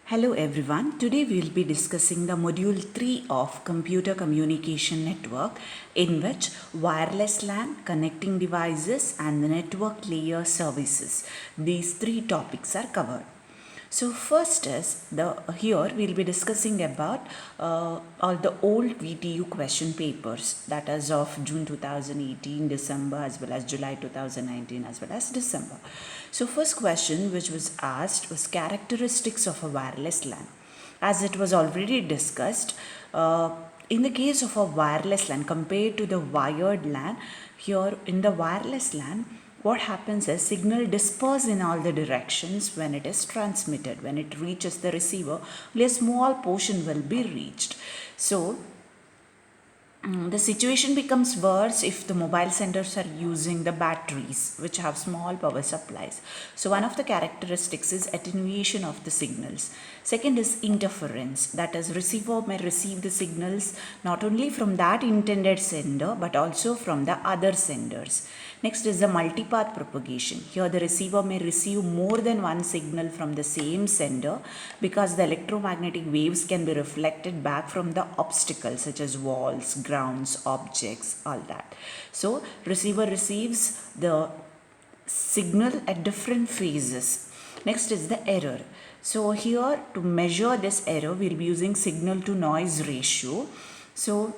Hello everyone. Today we will be discussing the module 3 of Computer Communication Network, in which wireless LAN, connecting devices and the network layer services. These three topics are covered. So first is here we'll be discussing about all the old VTU question papers, that is of June 2018, December, as well as July 2019, as well as December. So first question which was asked was characteristics of a wireless LAN. As it was already discussed, in the case of a wireless LAN compared to the wired LAN, here in the wireless LAN, what happens is signal disperse in all the directions when it is transmitted. When it reaches the receiver, only a small portion will be reached. So the situation becomes worse if the mobile centers are using the batteries which have small power supplies. So one of the characteristics is attenuation of the signals. Second is interference, that is receiver may receive the signals not only from that intended sender but also from the other senders. Next is the multipath propagation. Here the receiver may receive more than one signal from the same sender because the electromagnetic waves can be reflected back from the obstacles such as walls, grounds, objects, all that. So receiver receives the signal at different phases. Next is the error. So here to measure this error, we'll be using signal to noise ratio. So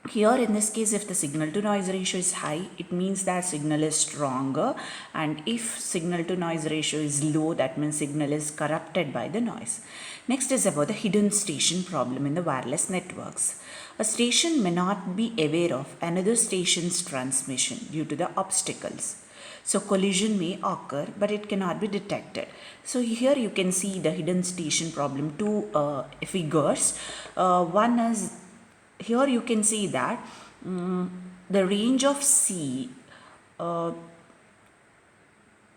here in this case, if the signal to noise ratio is high, it means that signal is stronger, and if signal to noise ratio is low, that means signal is corrupted by the noise. Next is about the hidden station problem in the wireless networks. A station may not be aware of another station's transmission due to the obstacles. So collision may occur, but it cannot be detected. So here you can see the hidden station problem, two figures. One is, here you can see that the range of C,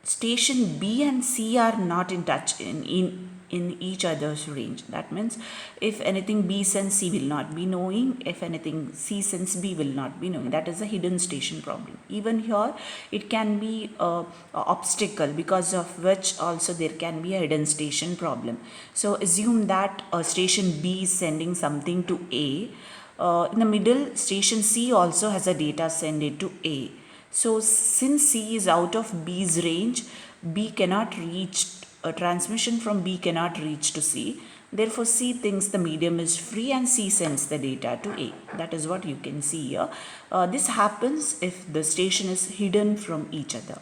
station B and C are not in touch in each other's range. That means if anything B sense C will not be knowing, if anything C sense B will not be knowing. That is a hidden station problem. Even here it can be a obstacle, because of which also there can be a hidden station problem. So assume that station B is sending something to A. In the middle, station C also has a data send it to A. So since C is out of B's range, B cannot reach, a transmission from B cannot reach to C. Therefore, C thinks the medium is free and C sends the data to A. That is what you can see here. This happens if the station is hidden from each other.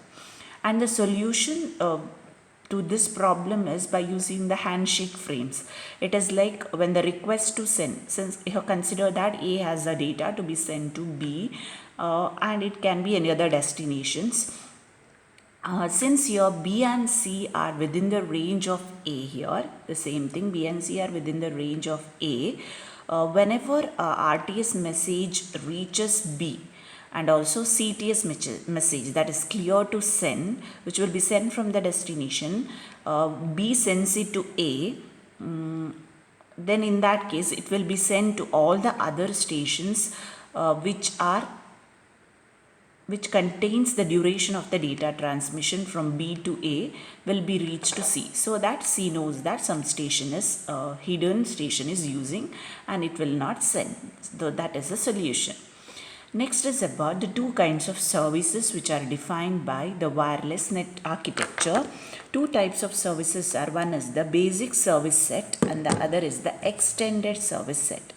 And the solution to this problem is by using the handshake frames. It is like when the request to send, since you consider that A has the data to be sent to B, and it can be any other destinations. Since here B and C are within the range of A, here the same thing, B and C are within the range of A, whenever RTS message reaches B, and also CTS message, that is clear to send, which will be sent from the destination, B sends it to A, then in that case it will be sent to all the other stations which contains the duration of the data transmission from B to A will be reached to C, so that C knows that some station is hidden station is using and it will not send. So that is the solution. Next is about the two kinds of services which are defined by the wireless net architecture. Two types of services are, one is the basic service set and the other is the extended service set.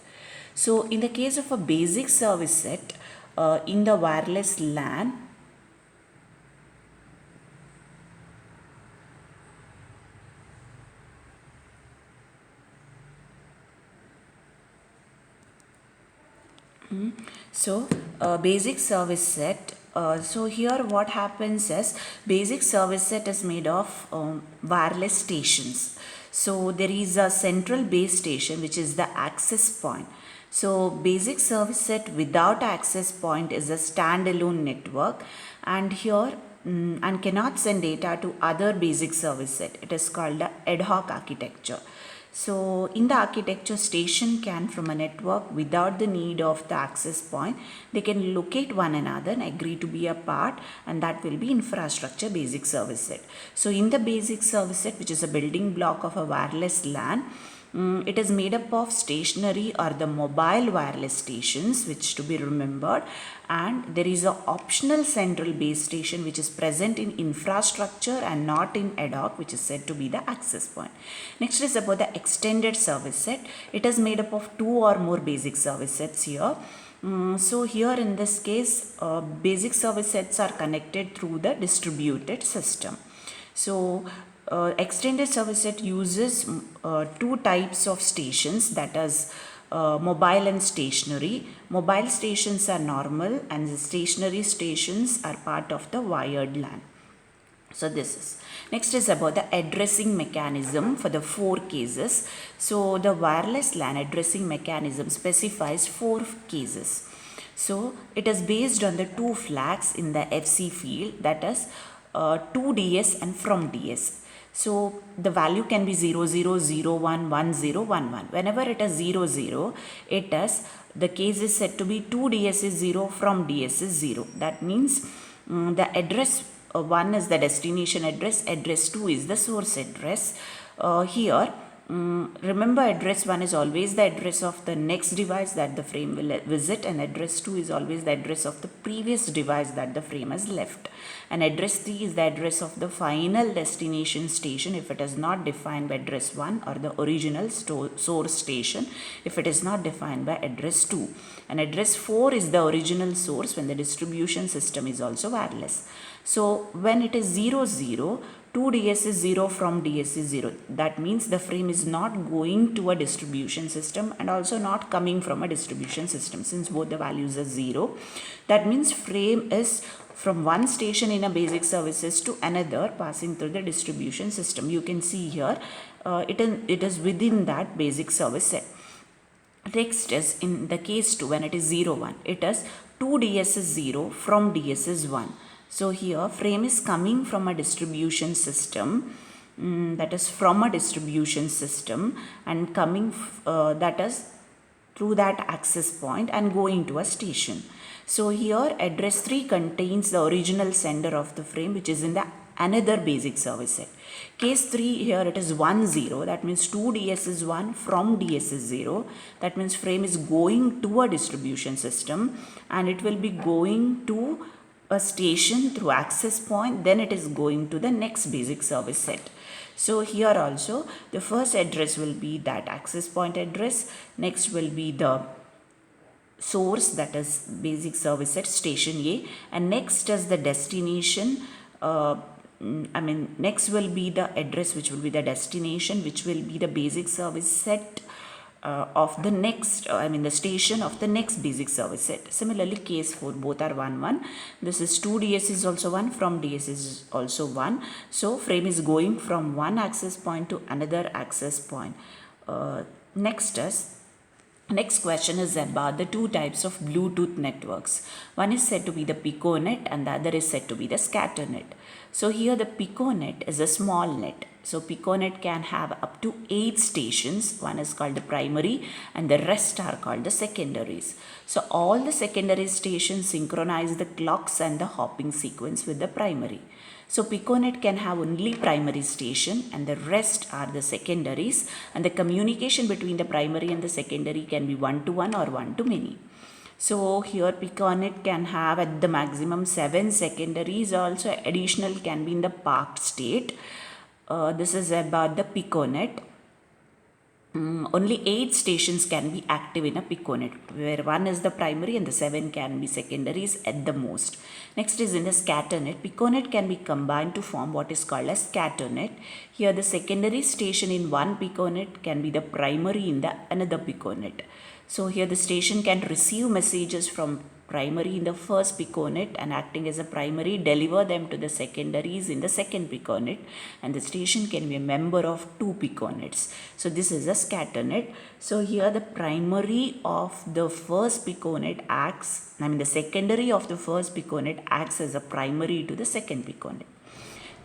So in the case of a basic service set, in the wireless LAN, basic service set. So here what happens is, basic service set is made of wireless stations. So there is a central base station which is the access point. So basic service set without access point is a standalone network, and here cannot send data to other basic service set. It is called the ad hoc architecture. So in the architecture, station can from a network without the need of the access point, they can locate one another and agree to be a part, and that will be infrastructure basic service set. So in the basic service set, which is a building block of a wireless LAN, it is made up of stationary or the mobile wireless stations, which to be remembered, and there is a optional central base station which is present in infrastructure and not in ad hoc, which is said to be the access point. Next is about the extended service set. It is made up of two or more basic service sets here. So here in this case, basic service sets are connected through the distributed system. So extended service set uses two types of stations, that is mobile and stationary. Mobile stations are normal and the stationary stations are part of the wired LAN. So this is. Next is about the addressing mechanism for the 4 cases. So the wireless LAN addressing mechanism specifies 4 cases. So it is based on the 2 flags in the FC field, that is to DS and from DS. So the value can be 0, 0, 0, 1, 1, 0, 1, 1. Whenever it is 0, 0, it is the case is said to be to DS is 0, from DS is 0. That means the address 1 is the destination address, address 2 is the source address. Here remember, address 1 is always the address of the next device that the frame will visit, and address 2 is always the address of the previous device that the frame has left, and address 3 is the address of the final destination station if it is not defined by address 1, or the original source station if it is not defined by address 2, and address 4 is the original source when the distribution system is also wireless. So when it is 0, 0, to DS is 0, from DS is 0. That means the frame is not going to a distribution system and also not coming from a distribution system, since both the values are 0. That means frame is from one station in a basic services to another passing through the distribution system. You can see here it is within that basic service set. Next is in the case 2, when it is 0, 1, it is to DS is 0, from DS is 1. So here frame is coming from a distribution system, that is from a distribution system, and coming that is through that access point and going to a station. So here address 3 contains the original sender of the frame, which is in the another basic service set. Case 3 here it is 1, 0, that means to DS is 1, from DS is 0. That means frame is going to a distribution system and it will be going to a station through access point, then it is going to the next basic service set. So here also the first address will be that access point address, next will be the source, that is basic service set station A, and next is the destination next will be the address which will be the destination, which will be the basic service set of the next, the station of the next basic service set. Similarly, case 4, both are 1, 1. This is to DS is also 1, from DS is also 1. So frame is going from one access point to another access point. Next question is about the 2 types of Bluetooth networks. One is said to be the PicoNet and the other is said to be the ScatterNet. So here the PicoNet is a small net. So PicoNet can have up to 8 stations. One is called the primary and the rest are called the secondaries. So all the secondary stations synchronize the clocks and the hopping sequence with the primary. So PicoNet can have only primary station and the rest are the secondaries, and the communication between the primary and the secondary can be one-to-one or one-to-many. So here PicoNet can have at the maximum 7 secondaries, also additional can be in the parked state. This is about the PicoNet. Only 8 stations can be active in a PicoNet, where 1 is the primary and the 7 can be secondaries at the most. Next is in the ScatterNet. PicoNet can be combined to form what is called as ScatterNet. Here the secondary station in one PicoNet can be the primary in the another PicoNet. So here the station can receive messages from primary in the first PicoNet and acting as a primary deliver them to the secondaries in the second PicoNet, and the station can be a member of 2 PicoNets. So this is a ScatterNet. So here the primary of the first PicoNet the secondary of the first PicoNet acts as a primary to the second PicoNet.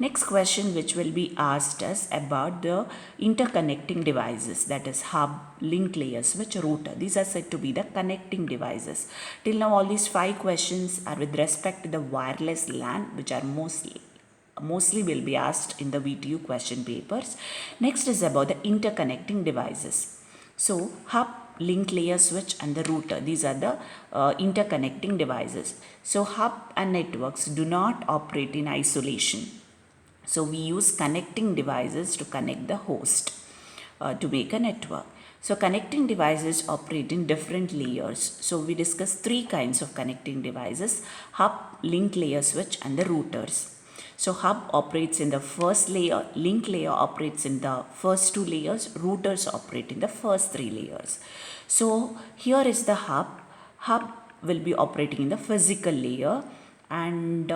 Next question which will be asked us about the interconnecting devices, that is hub, link layer, switch, router. These are said to be the connecting devices. Till now all these 5 questions are with respect to the wireless LAN, which are mostly will be asked in the VTU question papers. Next is about the interconnecting devices. So hub, link layer, switch and the router, these are the interconnecting devices. So hub and networks do not operate in isolation. So we use connecting devices to connect the host to make a network. So connecting devices operate in different layers. So we discuss 3 kinds of connecting devices: hub, link layer, switch and the routers. So hub operates in the first layer, link layer operates in the first 2 layers, routers operate in the first 3 layers. So here is the hub. Hub will be operating in the physical layer, and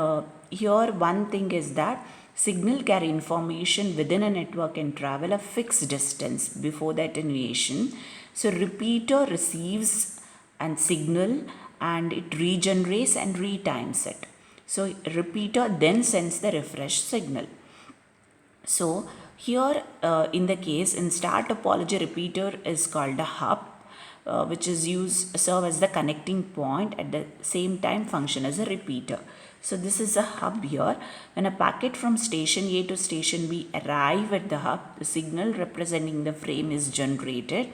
here one thing is that signal carry information within a network and travel a fixed distance before the attenuation. So repeater receives and signal and it regenerates and retimes it. So repeater then sends the refresh signal. So here in the case in star topology, repeater is called a hub, which is used serve as the connecting point, at the same time function as a repeater. So this is a hub here. When a packet from station A to station B arrive at the hub, the signal representing the frame is generated.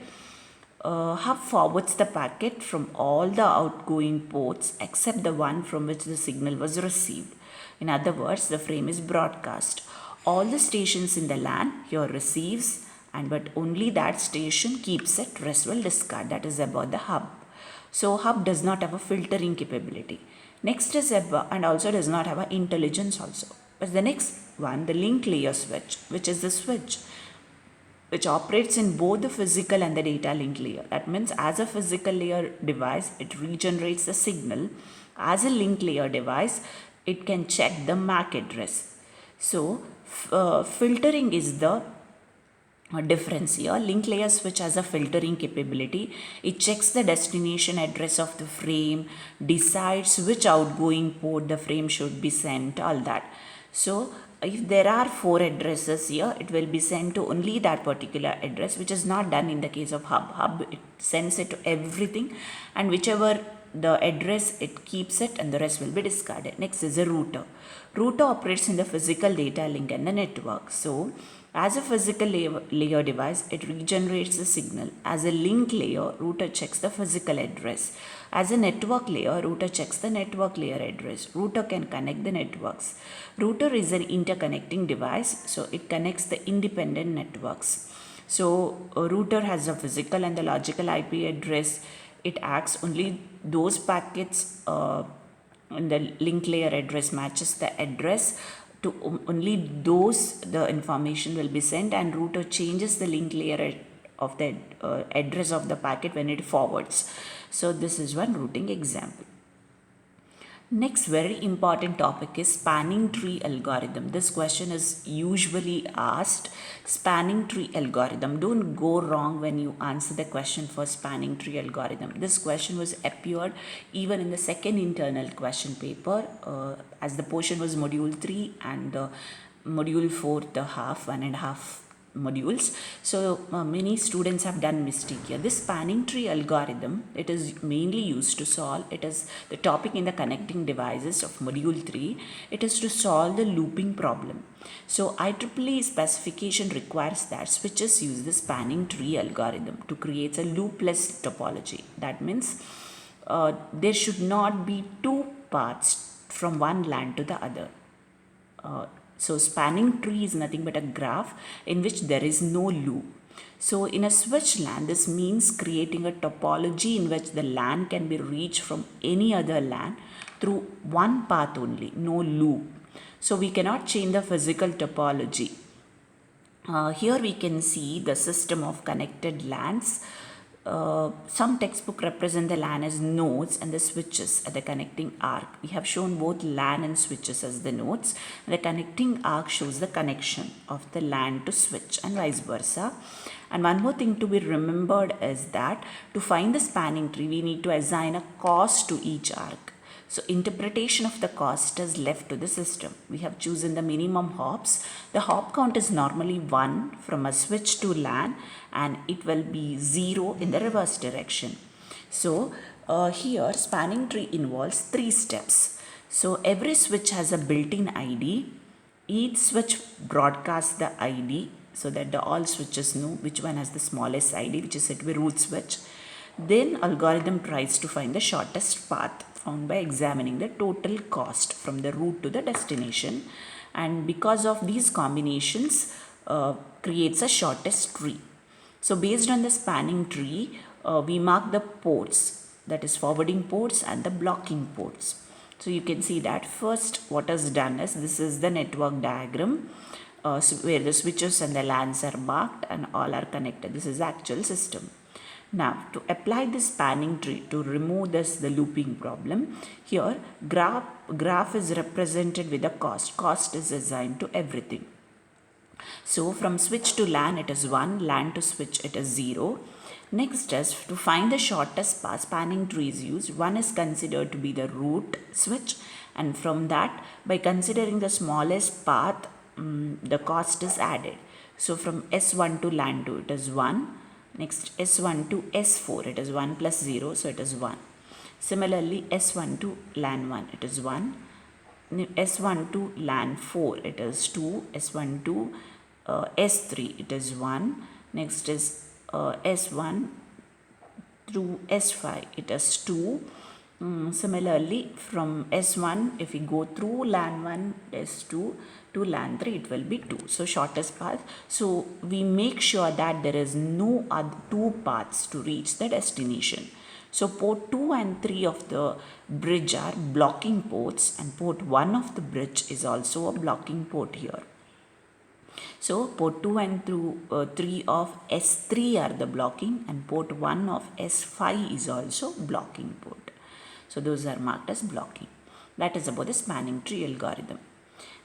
Hub forwards the packet from all the outgoing ports except the one from which the signal was received. In other words, the frame is broadcast. All the stations in the LAN here receives, and but only that station keeps it, rest will discard. That is about the hub. So hub does not have a filtering capability. Next is about, and also does not have an intelligence also. But the next one, the link layer switch, which is the switch which operates in both the physical and the data link layer. That means as a physical layer device, it regenerates the signal. As a link layer device, it can check the MAC address. So filtering is the difference here. Link layer switch has a filtering capability. It checks the destination address of the frame, decides which outgoing port the frame should be sent, all that. So if there are 4 addresses here, it will be sent to only that particular address, which is not done in the case of hub. Hub, it sends it to everything, and whichever the address, it keeps it, and the rest will be discarded. Next is a router. Router operates in the physical data link and the network. So as a physical layer device, it regenerates the signal. As a link layer, router checks the physical address. As a network layer, router checks the network layer address. Router can connect the networks. Router is an interconnecting device, so it connects the independent networks. So a router has a physical and the logical IP address. It acts only those packets and the link layer address matches the address to only those the information will be sent, and router changes the link layer of the address of the packet when it forwards. So this is one routing example. Next very important topic is spanning tree algorithm. This question is usually asked. Spanning tree algorithm. Don't go wrong when you answer the question for spanning tree algorithm. This question was appeared even in the second internal question paper as the portion was module 3 and the module 4 the half, 1.5 modules. So many students have done mistake here. This spanning tree algorithm, it is mainly used to solve, it is the topic in the connecting devices of module 3. It is to solve the looping problem. So IEEE specification requires that switches use the spanning tree algorithm to create a loopless topology. That means there should not be 2 paths from one LAN to the other. So spanning tree is nothing but a graph in which there is no loop. So in a switch LAN, this means creating a topology in which the LAN can be reached from any other LAN through one path only, no loop. So we cannot change the physical topology. Here we can see the system of connected LANs. Some textbook represent the LAN as nodes and the switches at the connecting arc. We have shown both LAN and switches as the nodes. The connecting arc shows the connection of the LAN to switch and vice versa. And one more thing to be remembered is that to find the spanning tree, we need to assign a cost to each arc. So interpretation of the cost is left to the system. We have chosen the minimum hops. The hop count is normally 1 from a switch to LAN, and it will be 0 in the reverse direction. So here spanning tree involves 3 steps. So every switch has a built-in ID. Each switch broadcasts the ID so that all switches know which one has the smallest ID, which is said to be root switch. Then algorithm tries to find the shortest path found by examining the total cost from the root to the destination, and because of these combinations creates a shortest tree. So based on the spanning tree, we mark the ports, that is forwarding ports and the blocking ports. So you can see that first what is done is, this is the network diagram where the switches and the LANs are marked and all are connected. This is the actual system. Now to apply this spanning tree to remove the looping problem, here graph is represented with a cost. Cost is assigned to everything. So from switch to LAN it is 1, LAN to switch it is 0. Next is to find the shortest path, spanning tree is used. 1 is considered to be the root switch, and from that, by considering the smallest path, the cost is added. So from S1 to LAN 2 it is 1. Next S1 to S4 it is 1 plus 0, so it is 1. Similarly S1 to LAN 1 it is 1. S1 to LAN 4 it is 2. S1 to S3 it is 1. Next is S1 to S5 it is 2. Similarly from S1, if we go through LAN 1 S2 to LAN 3, it will be 2. So shortest path. So we make sure that there is no other 2 paths to reach the destination. So port 2 and 3 of the bridge are blocking ports, and port 1 of the bridge is also a blocking port here. So port 2 and 3 of S3 are the blocking, and port 1 of S5 is also blocking port. So those are marked as blocking. That is about the spanning tree algorithm.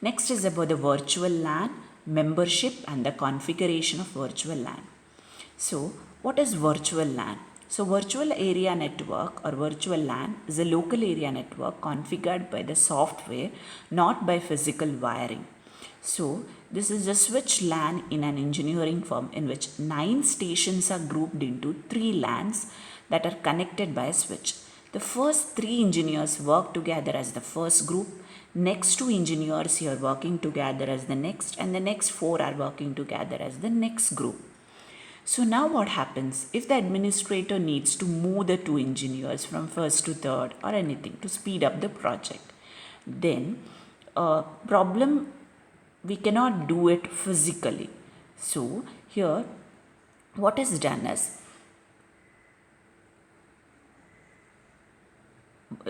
Next is about the virtual LAN, membership and the configuration of virtual LAN. So what is virtual LAN? So virtual area network or virtual LAN is a local area network configured by the software, not by physical wiring. So this is a switch LAN in an engineering firm in which 9 stations are grouped into 3 LANs that are connected by a switch. The first 3 engineers work together as the first group, next 2 engineers here working together as the next, and the next 4 are working together as the next group. So now what happens if the administrator needs to move the 2 engineers from first to third or anything to speed up the project? Then problem, we cannot do it physically. So here what is done is,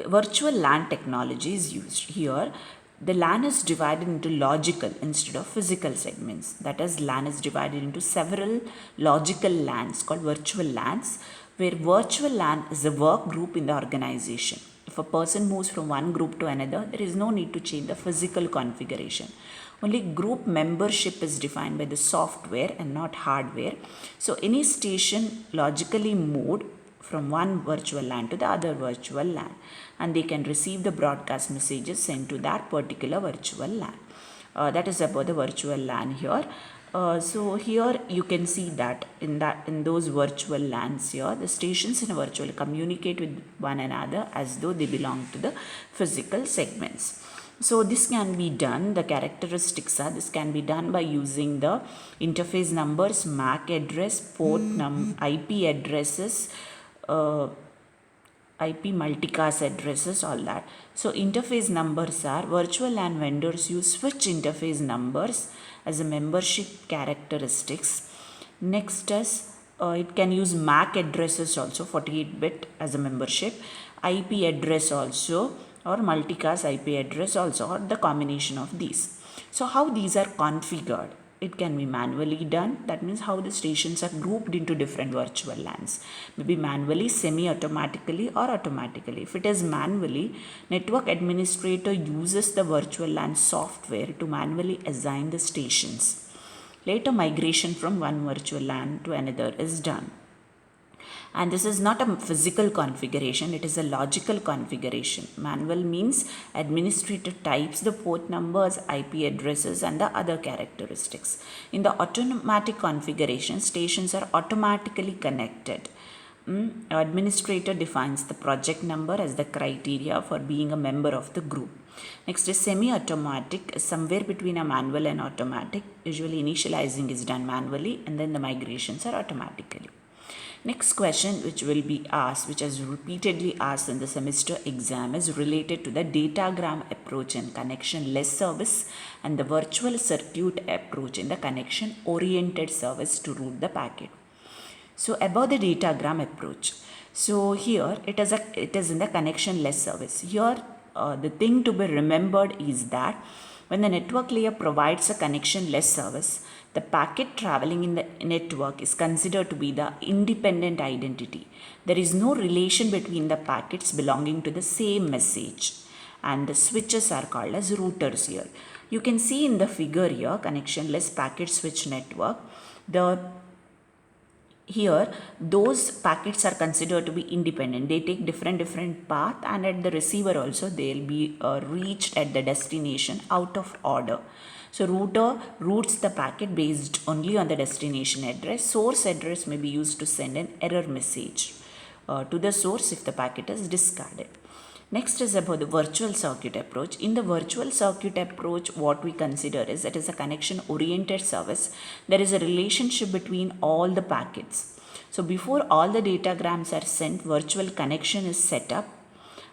virtual LAN technology is used. Here the LAN is divided into logical instead of physical segments. That is, LAN is divided into several logical LANs called virtual LANs, where virtual LAN is a work group in the organization. If a person moves from one group to another, there is no need to change the physical configuration. Only group membership is defined by the software and not hardware. So any station logically moved from one virtual LAN to the other virtual LAN, and they can receive the broadcast messages sent to that particular virtual LAN. That is about the virtual LAN here. So here you can see that in those virtual LANs here, the stations in a virtual communicate with one another as though they belong to the physical segments. So this can be done, the characteristics are, this can be done by using the interface numbers, MAC address, port IP addresses, IP multicast addresses, all that. So interface numbers are, virtual LAN vendors use switch interface numbers as a membership characteristics. Next is it can use MAC addresses also, 48-bit as a membership, IP address also, or multicast IP address also, or the combination of these. So how these are configured? It can be manually done. That means how the stations are grouped into different virtual LANs. Maybe manually, semi-automatically or automatically. If it is manually, network administrator uses the virtual LAN software to manually assign the stations. Later migration from one virtual LAN to another is done. And this is not a physical configuration, it is a logical configuration. Manual means administrator types the port numbers, IP addresses and the other characteristics. In the automatic configuration, stations are automatically connected. Administrator defines the project number as the criteria for being a member of the group. Next is semi-automatic, somewhere between a manual and automatic. Usually initializing is done manually and then the migrations are automatically. Next question which will be asked, which is repeatedly asked in the semester exam, is related to the datagram approach in connection-less service and the virtual circuit approach in the connection-oriented service to route the packet. So about the datagram approach. So here it is in the connection-less service. Here the thing to be remembered is that when the network layer provides a connection-less service, the packet traveling in the network is considered to be the independent identity. There is no relation between the packets belonging to the same message, and the switches are called as routers here. You can see in the figure here, connection-less packet switch network, here those packets are considered to be independent. They take different path, and at the receiver also they will be reached at the destination out of order. So router routes the packet based only on the destination address. Source address may be used to send an error message to the source if the packet is discarded. Next is about the virtual circuit approach. In the virtual circuit approach, what we consider is that is a connection oriented service. There is a relationship between all the packets. So before all the datagrams are sent, virtual connection is set up.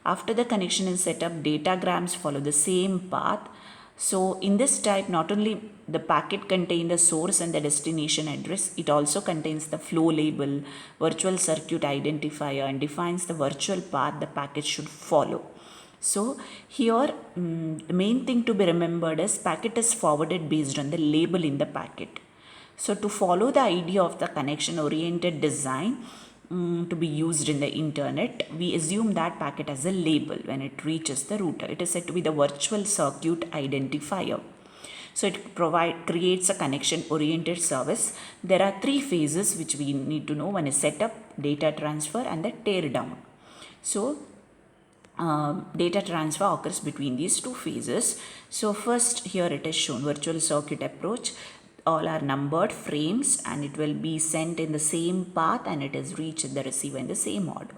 After the connection is set up, datagrams follow the same path. So in this type, not only the packet contains the source and the destination address, it also contains the flow label, virtual circuit identifier, and defines the virtual path the packet should follow. So here the main thing to be remembered is packet is forwarded based on the label in the packet. So to follow the idea of the connection oriented design, to be used in the internet, we assume that packet has a label when it reaches the router. It is said to be the virtual circuit identifier. So it creates a connection oriented service. There are three phases which we need to know. One is setup, data transfer and the tear down. So data transfer occurs between these two phases. So first here it is shown virtual circuit approach. All are numbered frames and it will be sent in the same path and it is reached the receiver in the same order.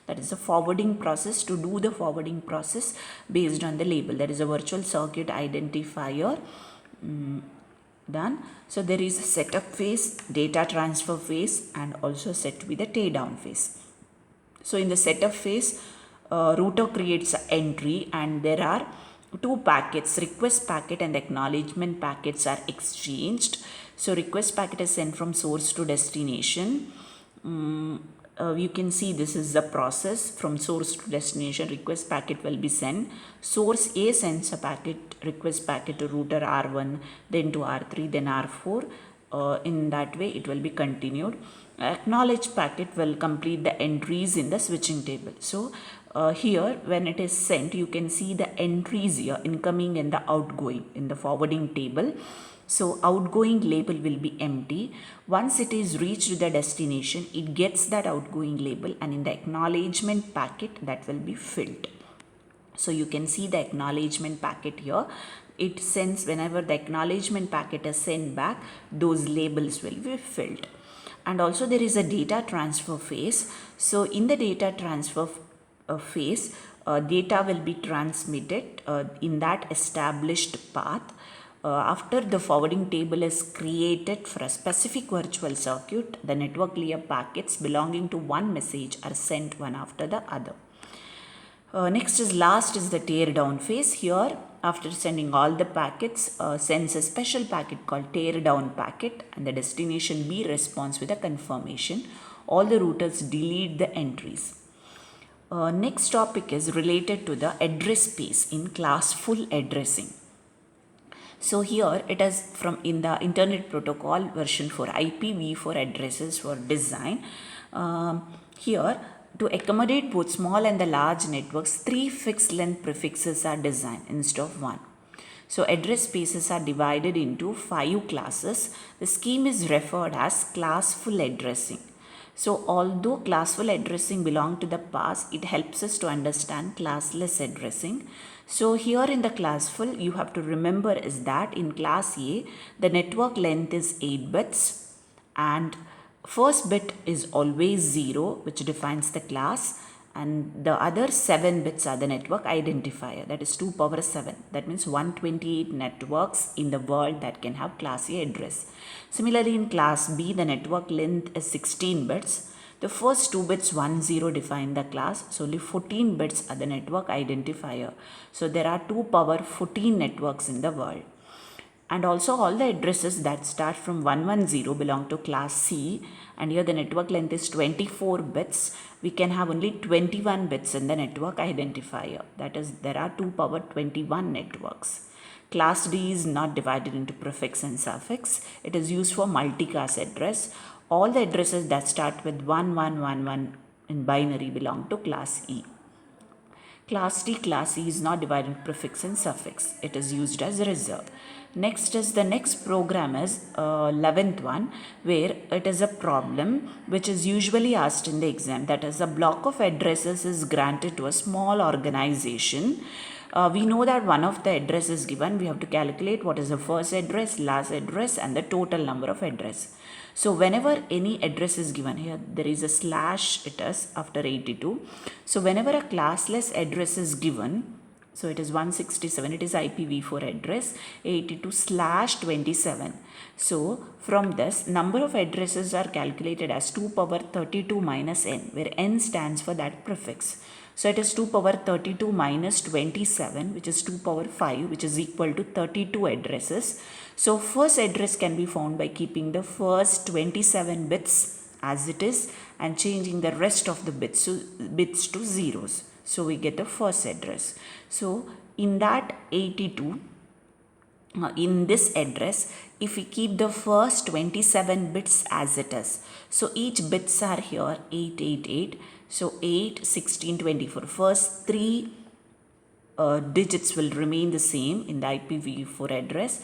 That is the forwarding process. To do the forwarding process based on the label, there is a virtual circuit identifier done. So there is a setup phase, data transfer phase and also set to be the tear down phase. So in the setup phase, router creates an entry and there are two packets, request packet and acknowledgement packets are exchanged. So request packet is sent from source to destination. You can see this is the process from source to destination. Request packet will be sent. Source A sends a packet, request packet to router R1, then to R3, then R4. In that way it will be continued. Acknowledge packet will complete the entries in the switching table. So here when it is sent, you can see the entries here, incoming and the outgoing in the forwarding table. So outgoing label will be empty. Once it is reached the destination, it gets that outgoing label and in the acknowledgement packet that will be filled. So you can see the acknowledgement packet here. It sends, whenever the acknowledgement packet is sent back, those labels will be filled. And also there is a data transfer phase. So in the data transfer phase, data will be transmitted in that established path. After the forwarding table is created for a specific virtual circuit, the network layer packets belonging to one message are sent one after the other. Next is last is the tear down phase. Here after sending all the packets, sends a special packet called tear down packet and the destination B responds with a confirmation. All the routers delete the entries. Next topic is related to the address space in classful addressing. So here it is from in the Internet Protocol version 4 IPv4 addresses for design. Here to accommodate both small and the large networks, 3 fixed length prefixes are designed instead of 1. So address spaces are divided into 5 classes. The scheme is referred as classful addressing. So although classful addressing belong to the past, it helps us to understand classless addressing. So here in the classful, you have to remember is that in class A, the network length is 8 bits and first bit is always 0, which defines the class, and the other 7 bits are the network identifier, that is 2 power 7. That means 128 networks in the world that can have class A address. Similarly, in class B, the network length is 16 bits. The first 2 bits 10 define the class, so only 14 bits are the network identifier. So there are 2 power 14 networks in the world. And also all the addresses that start from 110 belong to class C, and here the network length is 24 bits. We can have only 21 bits in the network identifier. That is, there are 2 power 21 networks. Class D is not divided into prefix and suffix. It is used for multicast address. All the addresses that start with 1111 in binary belong to class E. Class D, class E is not divided into prefix and suffix. It is used as reserved. Next is the next program is 11th one, where it is a problem which is usually asked in the exam. That is, a block of addresses is granted to a small organization. We know that one of the address is given. We have to calculate what is the first address, last address, and the total number of address. So whenever any address is given, here there is a slash it is after 82. So whenever a classless address is given, so it is 167, it is IPv4 address 82/27. So from this, number of addresses are calculated as 2 power 32 minus n, where n stands for that prefix. So it is 2 power 32 minus 27, which is 2 power 5, which is equal to 32 addresses. So first address can be found by keeping the first 27 bits as it is and changing the rest of the bits to zeros. So we get the first address. So in that 82, in this address, if we keep the first 27 bits as it is, so each bits are here 888. So 8, 16, 24. First 3 digits will remain the same in the IPv4 address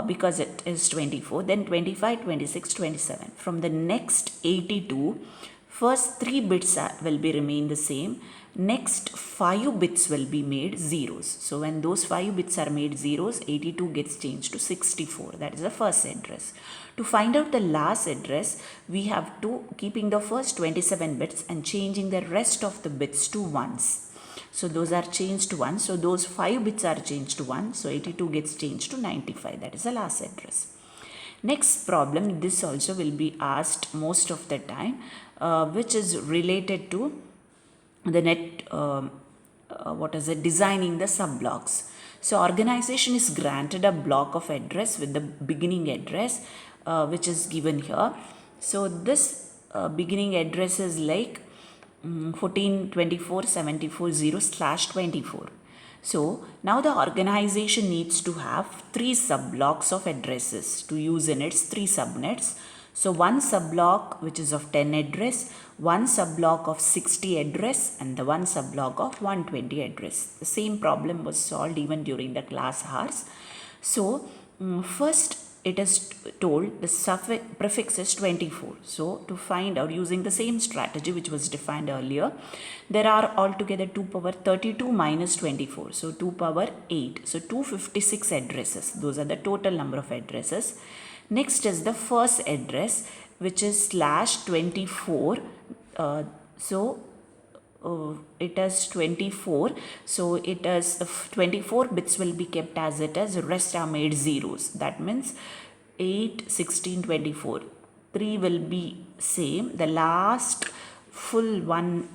because it is 24. Then 25, 26, 27. From the next 82, first 3 bits will be remain the same. Next 5 bits will be made zeros. So when those 5 bits are made zeros, 82 gets changed to 64. That is the first address. To find out the last address, we have to keeping the first 27 bits and changing the rest of the bits to ones. So those are changed to 1. So those 5 bits are changed to 1. So 82 gets changed to 95. That is the last address. Next problem, this also will be asked most of the time, which is related to the designing the subblocks. So organization is granted a block of address with the beginning address which is given here. So this beginning address is like 14.24.74.0/24. So now the organization needs to have 3 subblocks of addresses to use in its 3 subnets. So one subblock which is of 10 address, one subblock of 60 address, and the one subblock of 120 address. The same problem was solved even during the class hours. So first it is told the prefix is 24. So to find out using the same strategy which was defined earlier, there are altogether 2 power 32 minus 24. So 2 power 8. So 256 addresses. Those are the total number of addresses. Next is the first address which is /24. It is 24. So it is 24 bits will be kept as it is. Rest are made zeros. That means 8, 16, 24. 3 will be same. The last full one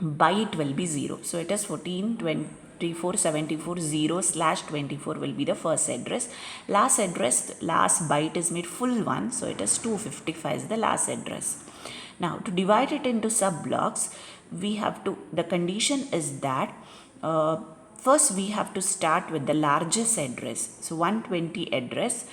byte will be 0. So it is 14, 24, 74, 0/24 will be the first address. Last address, last byte is made full one. So it is 255 is the last address. Now to divide it into subblocks, we have to, the condition is that first we have to start with the largest address. So 120 address,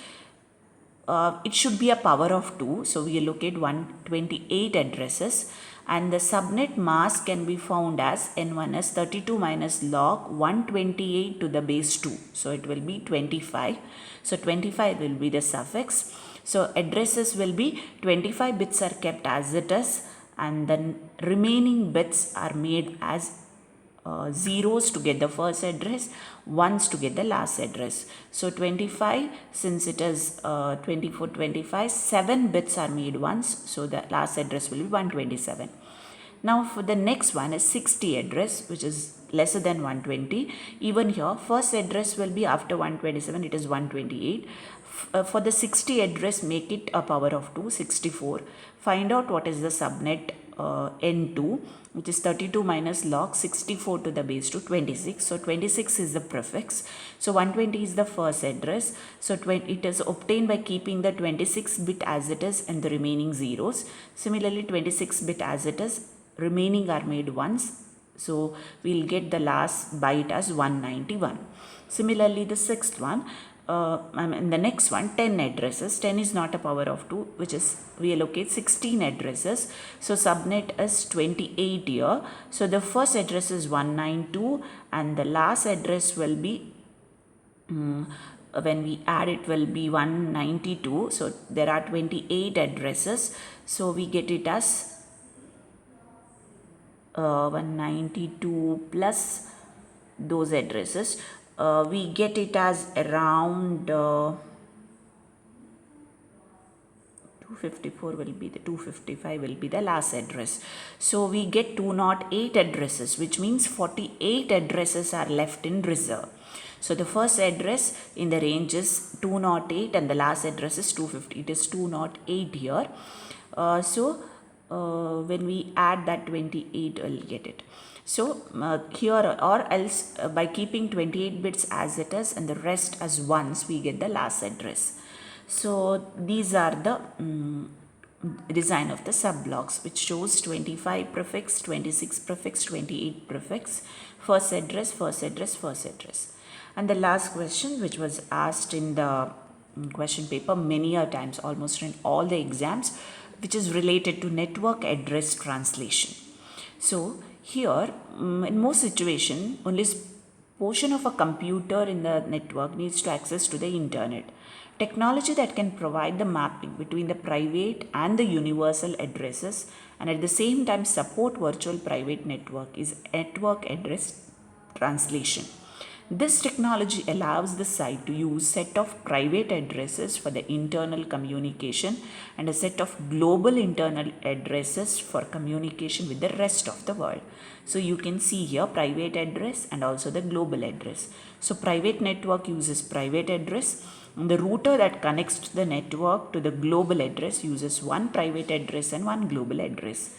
it should be a power of 2. So we allocate 128 addresses, and the subnet mask can be found as n1 as 32 minus log 128 to the base 2. So it will be 25. So 25 will be the suffix. So addresses will be 25 bits are kept as it is, and then remaining bits are made as zeros to get the first address, ones to get the last address. So 25, since it is 24, 25, 7 bits are made once, so the last address will be 127. Now for the next one is 60 address, which is lesser than 120. Even here, first address will be after 127, it is 128. For the 60 address, make it a power of 2, 64. Find out what is the subnet N2, which is 32 minus log 64 to the base 2, 26. So 26 is the prefix. So 120 is the first address. So it is obtained by keeping the 26 bit as it is and the remaining zeros. Similarly, 26 bit as it is, remaining are made once. So we'll get the last byte as 191. Similarly, the sixth one, the next one, 10 addresses. 10 is not a power of 2, which is we allocate 16 addresses. So subnet is 28 here. So the first address is 192 and the last address will be when we add it will be 192. So there are 28 addresses. So we get it as 192 plus those addresses. We get it as around 254 will be the 255 will be the last address. So we get 208 addresses, which means 48 addresses are left in reserve. So the first address in the range is 208 and the last address is 250. It is 208 here. When we add that 28, we'll get it. So here or else by keeping 28 bits as it is and the rest as ones, we get the last address. So these are the design of the subblocks, which shows 25 prefix, 26 prefix, 28 prefix, first address, first address, first address. And the last question, which was asked in the question paper many a times, almost in all the exams, which is related to network address translation. So here, in most situations, only portion of a computer in the network needs to access to the internet. Technology that can provide the mapping between the private and the universal addresses and at the same time support virtual private network is network address translation. This technology allows the site to use set of private addresses for the internal communication and a set of global internal addresses for communication with the rest of the world. So you can see here private address and also the global address. So private network uses private address. And the router that connects the network to the global address uses one private address and one global address.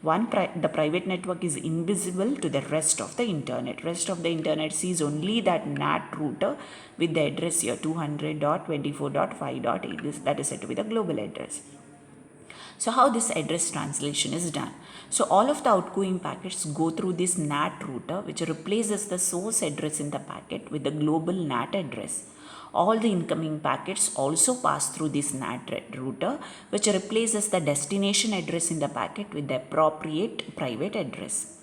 The private network is invisible to the rest of the internet. Rest of the internet sees only that NAT router with the address here 200.24.5.8. That is said to be the global address. So how this address translation is done? So all of the outgoing packets go through this NAT router, which replaces the source address in the packet with the global NAT address. All the incoming packets also pass through this NAT router, which replaces the destination address in the packet with the appropriate private address.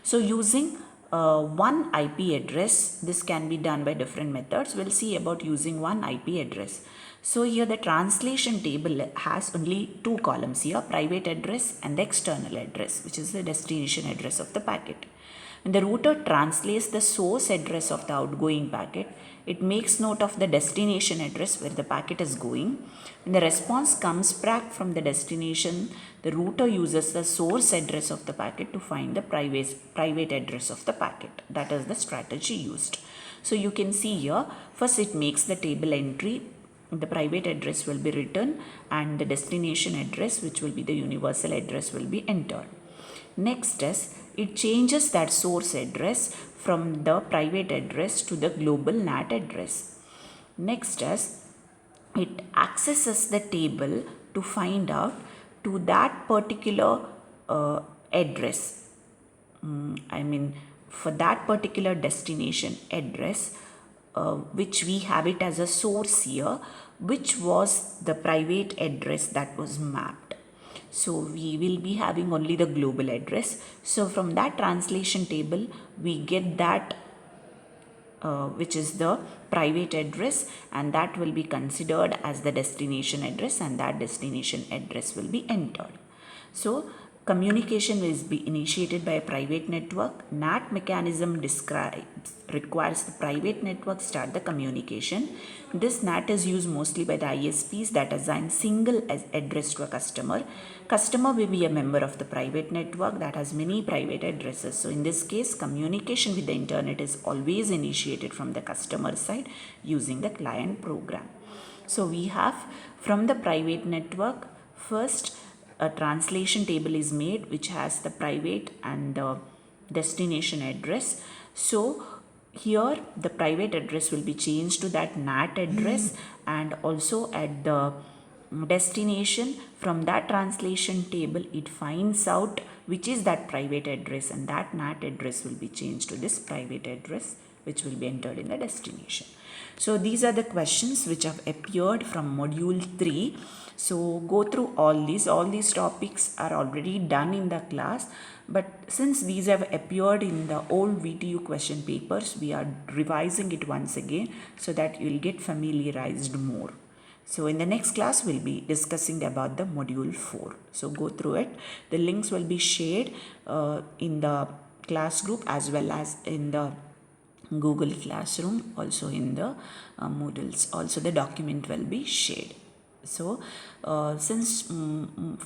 So using one IP address, this can be done by different methods. We'll see about using one IP address. So here the translation table has only two columns here, private address and the external address, which is the destination address of the packet. When the router translates the source address of the outgoing packet, it makes note of the destination address where the packet is going. When the response comes back from the destination, the router uses the source address of the packet to find the private address of the packet. That is the strategy used. So you can see here, first it makes the table entry. The private address will be written and the destination address, which will be the universal address, will be entered. Next is it changes that source address from the private address to the global NAT address. Next is it accesses the table to find out to that particular address. For that particular destination address, which we have it as a source here, which was the private address that was mapped. So we will be having only the global address. So from that translation table, we get that which is the private address, and that will be considered as the destination address, and that destination address will be entered. So communication is be initiated by a private network. NAT mechanism requires the private network start the communication. This NAT is used mostly by the ISPs that assign single address to a customer. Customer will be a member of the private network that has many private addresses. So in this case, communication with the internet is always initiated from the customer side using the client program. So we have from the private network, first a translation table is made which has the private and the destination address. So here the private address will be changed to that NAT address, and also at the destination, from that translation table it finds out which is that private address, and that NAT address will be changed to this private address which will be entered in the destination. So these are the questions which have appeared from module 3. So go through all these topics are already done in the class, but since these have appeared in the old VTU question papers, we are revising it once again so that you will get familiarized more. So in the next class, we'll be discussing about the module 4. So go through it. The links will be shared in the class group as well as in the Google Classroom, also in the Moodles. Also the document will be shared. So since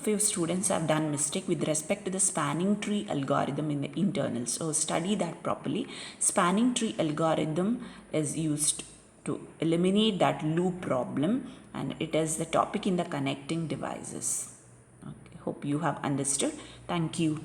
few students have done mistake with respect to the spanning tree algorithm in the internal, so study that properly. Spanning tree algorithm is used to eliminate that loop problem, and it is the topic in the connecting devices. Okay, hope you have understood. Thank you.